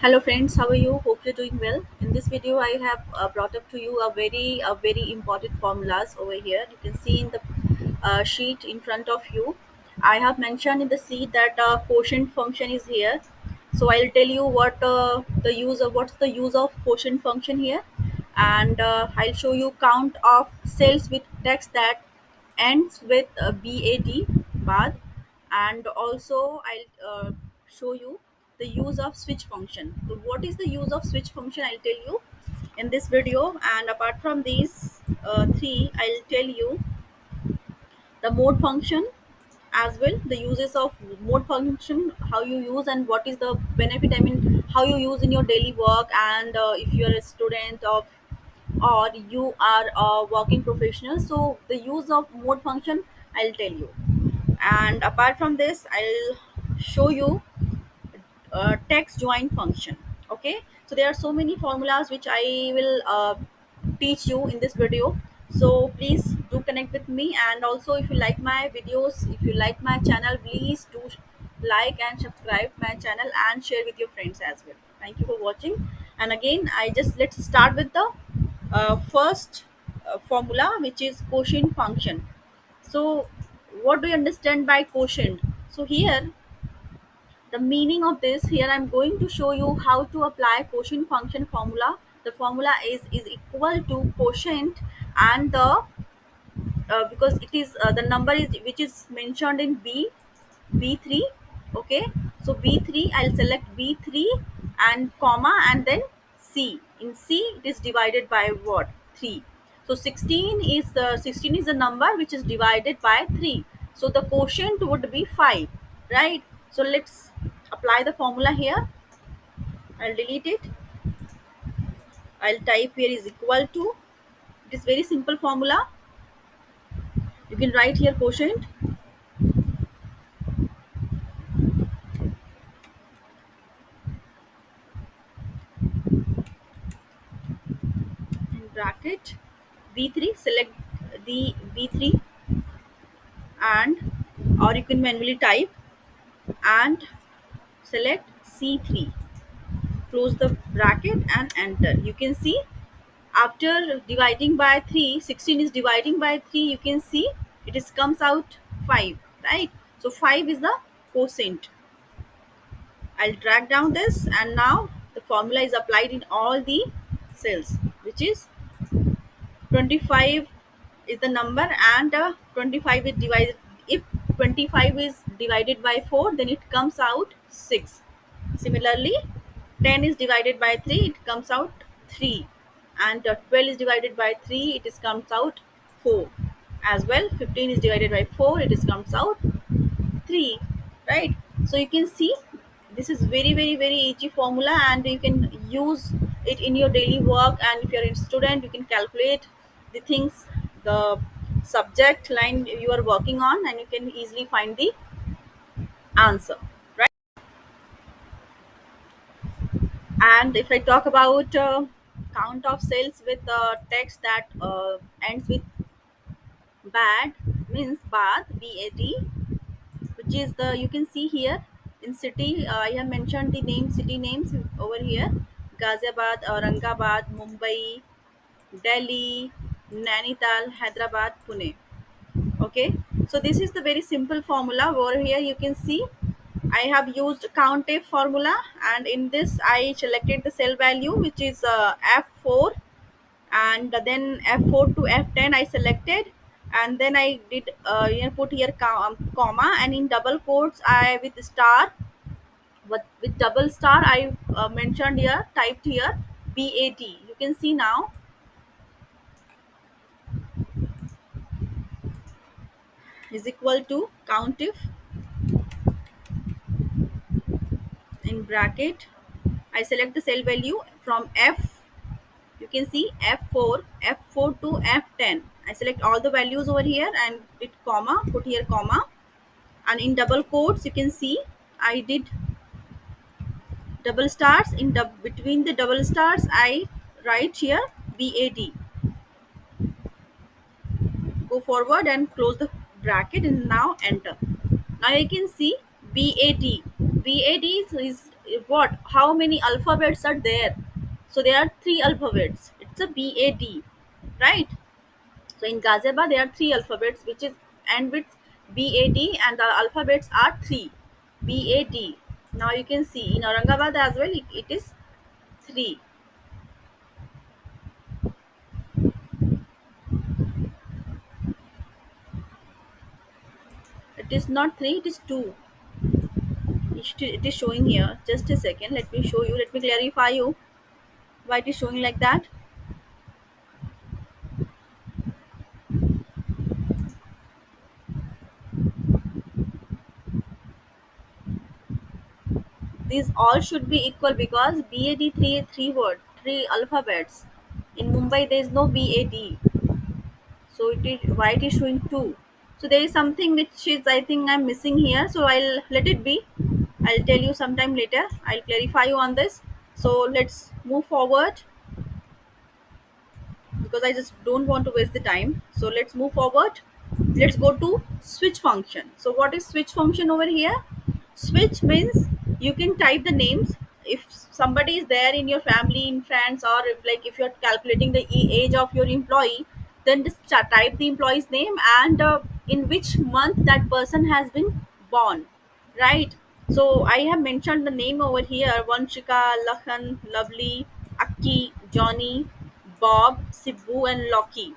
Hello friends, how are you? Hope you're doing well. In this video, I have brought up to you a very important formulas over here. You can see in the sheet in front of you. I have mentioned in the sheet that quotient function is here. So I'll tell you what's the use of quotient function here, and I'll show you count of cells with text that ends with bad, and also I'll show you the use of switch function. So what is the use of switch function, I'll tell you in this video. And apart from these three, I'll tell you the mode function as well, the uses of mode function, how you use and what is the benefit, I mean how you use in your daily work, and if you're a student of or you are a working professional, so the use of mode function I'll tell you. And apart from this, I'll show you text join function. Okay, so there are so many formulas which I will teach you in this video, so please do connect with me. And also, if you like my videos, if you like my channel, please do like and subscribe my channel and share with your friends as well. Thank you for watching. And again, let's start with the first formula, which is quotient function. So what do you understand by quotient? So here, the meaning of this, here I'm going to show you how to apply quotient function formula. The formula is equal to quotient and the because it is the number is which is mentioned in b3. Okay, so b3, I'll select b3 and comma and then c. In c, it is divided by what? 3. So 16 is the number which is divided by 3, so the quotient would be 5, right? So let's apply the formula here. I'll delete it. I'll type here is equal to, it is very simple formula. You can write here quotient in bracket b3, select the b3, and or you can manually type and select c3, close the bracket and enter. You can see after dividing by 3, 16 is dividing by 3, you can see it is comes out 5, right? So 5 is the quotient. I'll drag down this, and now the formula is applied in all the cells, which is 25 is the number, and 25 is divided, if 25 is divided by 4, then it comes out 6. Similarly, 10 is divided by 3, it comes out 3, and 12 is divided by 3, it is comes out 4 as well. 15 is divided by 4, it is comes out 3, right? So you can see this is very easy formula, and you can use it in your daily work. And if you're a student, you can calculate the things, the subject line you are working on, and you can easily find the answer, right? And if I talk about count of cells with text that ends with bad, means bad, bad, which is the, you can see here in city, I have mentioned the name, city names over here: Ghaziabad, Aurangabad, Mumbai, Delhi, Nainital, Hyderabad, Pune. Okay, so this is the very simple formula. Over here you can see I have used countif formula, and in this I selected the cell value, which is f4, and then f4 to f10 I selected, and then I did put here comma, and in double quotes I with star, but with double star I mentioned here, typed here bad. You can see now is equal to countif in bracket. I select the cell value from f, you can see f4, f4 to f10. I select all the values over here and did comma, put here comma, and in double quotes you can see I did double stars. In between the double stars I write here bad. Go forward and close the bracket, and now enter. Now you can see bad. Bad what, how many alphabets are there? So there are three alphabets. It's a BAD, right? So in Gazeba there are three alphabets which is end with BAD, and the alphabets are three. BAD. Now you can see in Aurangabad as well, it is three. It is not three, it is two. It is showing here. Just a second. Let me show you. Let me clarify you why it is showing like that. These all should be equal because BAD three word, three alphabets. In Mumbai there is no BAD, so it is why it is showing two. So there is something which is, I think, I'm missing here. So I'll let it be. I'll tell you sometime later. I'll clarify you on this. So let's move forward because I just don't want to waste the time. So let's move forward. Let's go to switch function. So what is switch function over here? Switch means you can type the names. If somebody is there in your family, in friends, or if, like, if you're calculating the age of your employee, then just type the employee's name and in which month that person has been born, right? So I have mentioned the name over here: Vanshika, Lakhan, Lovely, Aki, Johnny, Bob, Sibbu, and Loki.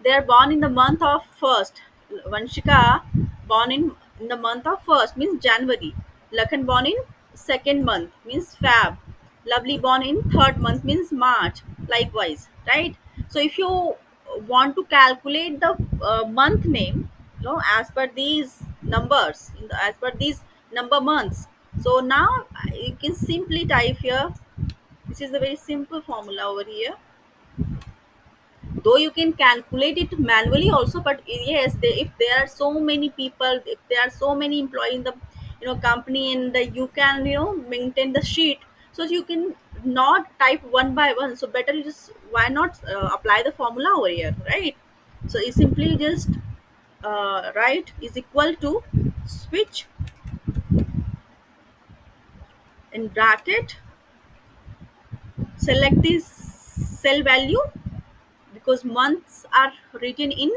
They are born in the month of first. Vanshika born in the month of first means January. Lakhan born in second month means Feb. Lovely born in third month means March. Likewise, right? So if you want to calculate the month name, as per these numbers, as per these number months. So now you can simply type here. This is a very simple formula over here, though you can calculate it manually also, but yes, if there are so many people, if there are so many employees in the company, and you can maintain the sheet, so you can not type one by one. So better you just, why not apply the formula over here, right? So you simply just write is equal to switch in bracket, select this cell value, because months are written in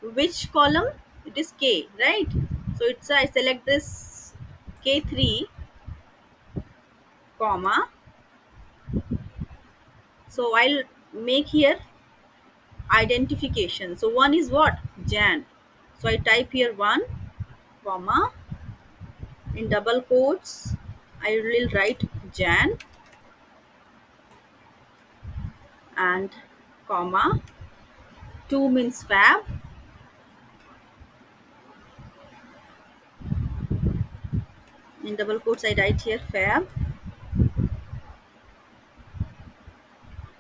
which column? It is K, right? So it's I select this K3, comma. So I'll make here identification. So one is what? Jan. So I type here one, comma, in double quotes. I will write Jan and comma. Two means Fab. In double quotes I write here Fab.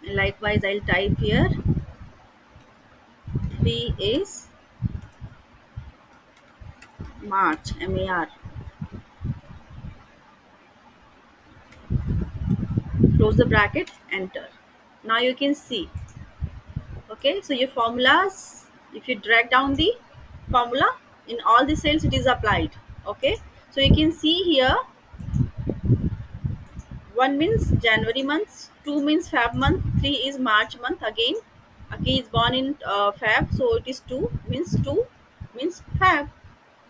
Likewise I'll type here three is March, MAR. Close the bracket, enter. Now you can see, okay, so your formulas, if you drag down the formula, in all the cells it is applied, okay. So you can see here, one means January month, two means Feb month, three is March month. Again, Aki is born in Feb, so it is two means Feb,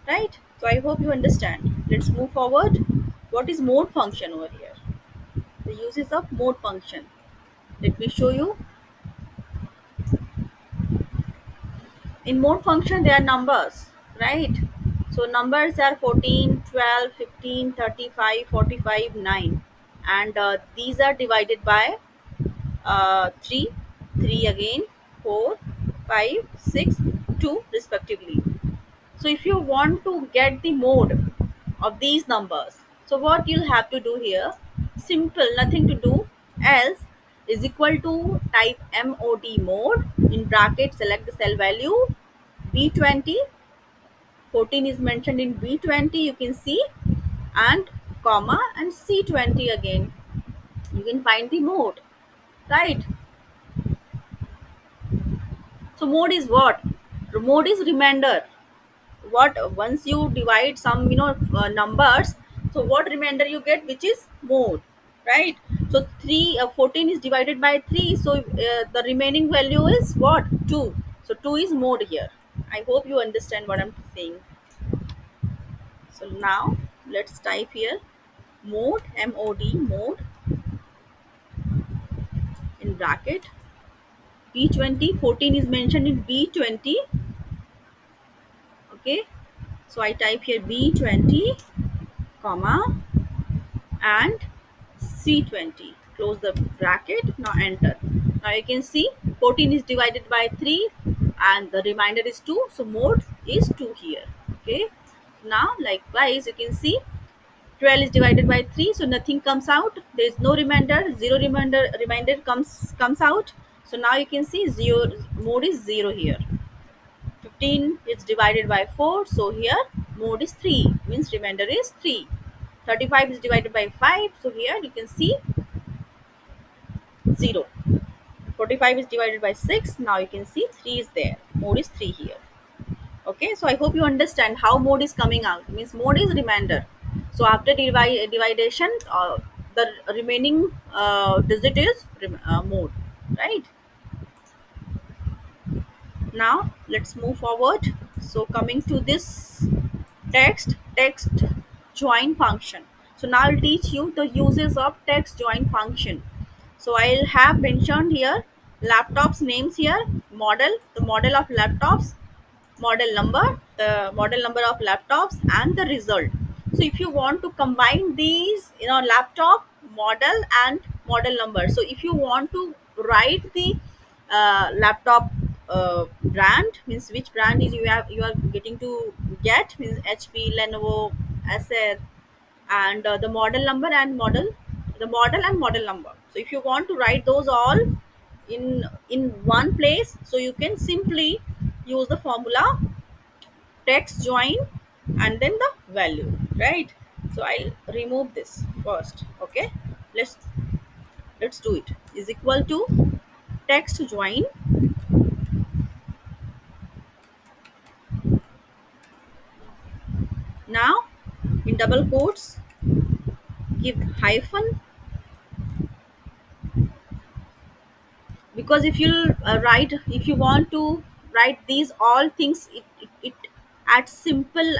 right? So I hope you understand. Let's move forward. What is mode function over here? The uses of mode function, let me show you. In mode function there are numbers, right? So numbers are 14, 12, 15, 35, 45, 9, and these are divided by 3, 3 again, 4, 5, 6, 2 respectively. So if you want to get the mode of these numbers, so what you'll have to do here, simple, nothing to do else, is equal to type mode in bracket, select the cell value B20, 14 is mentioned in B20, you can see, and comma and C20 again. You can find the mode, right? So mode is what? Mode is remainder. What, once you divide some numbers, So what remainder you get, which is mode, right? So 14 is divided by 3, so the remaining value is what, 2. So 2 is mode here. I hope you understand what I'm saying. So now let's type here mode, mode in bracket b20. 14 is mentioned in b20. Okay, so I type here b20 comma and C20. Close the bracket. Now enter. Now you can see 14 is divided by 3 and the remainder is 2. So mode is 2 here. Okay. Now likewise you can see 12 is divided by 3, so nothing comes out. There is no remainder. 0 remainder comes out. So now you can see 0 mode is 0 here. 15 is divided by 4, so here mode is 3, means remainder is 3. 35 is divided by 5, so here you can see 0. 45 is divided by 6, now you can see 3 is there, mode is 3 here. Okay, so I hope you understand how mode is coming out, means mode is remainder. So after dividation, the remaining digit is mode, right? Now let's move forward. So coming to this text join function. So now I'll teach you the uses of text join function. So I'll have mentioned here laptops names here, model, the model of laptops, model number, the model number of laptops, and the result. So if you want to combine these, laptop, model, and model number. So if you want to write the laptop brand, means which brand is you are getting to get, means HP, Lenovo, Acer, and the model and model number. So if you want to write those all in one place, so you can simply use the formula text join and then the value, right? So I'll remove this first. Okay, let's let's do it. Is equal to text join. Now in double quotes give hyphen, because if you write, if you want to write these all things, it at simple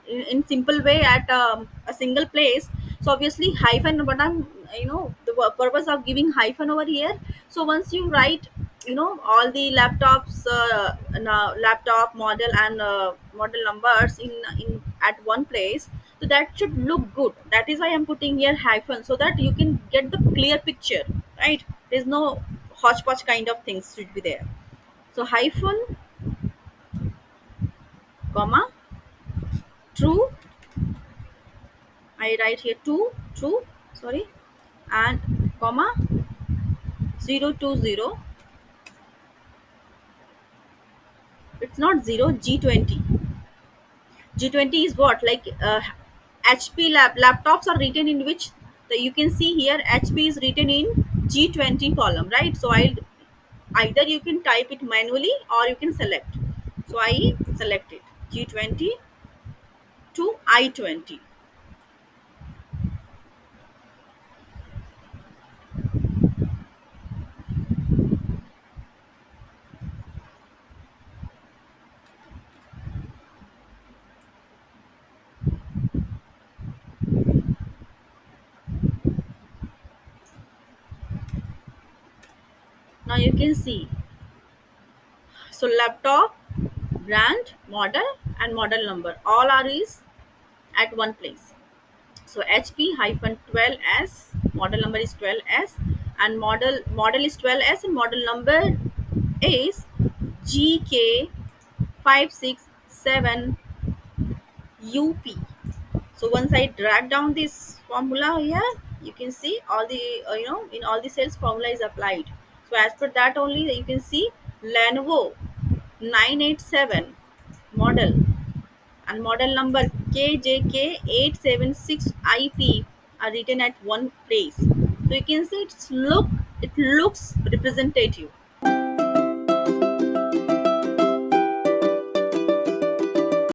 in simple way at a single place. So obviously hyphen, but I'm, the purpose of giving hyphen over here. So once you write, all the laptops, now laptop model and model numbers in at one place, so that should look good. That is why I'm putting here hyphen, so that you can get the clear picture, right? There's no hodgepodge kind of things should be there. So hyphen comma true, I write here true, sorry, and comma 020. It's not 0, G20. G20 is what, like HP laptops are written in which, you can see here HP is written in G20 column, right? So I'll either you can type it manually or you can select. So I select it G20 to I20. Now you can see, so laptop, brand, model, and model number all are is at one place. So HP hyphen 12s, model number is 12s, and model is 12s, and model number is GK 567 UP. So once I drag down this formula here, you can see all the in all the cells formula is applied. So as per that only you can see Lenovo 987 model and model number KJK876IP are written at one place. So you can see it looks representative.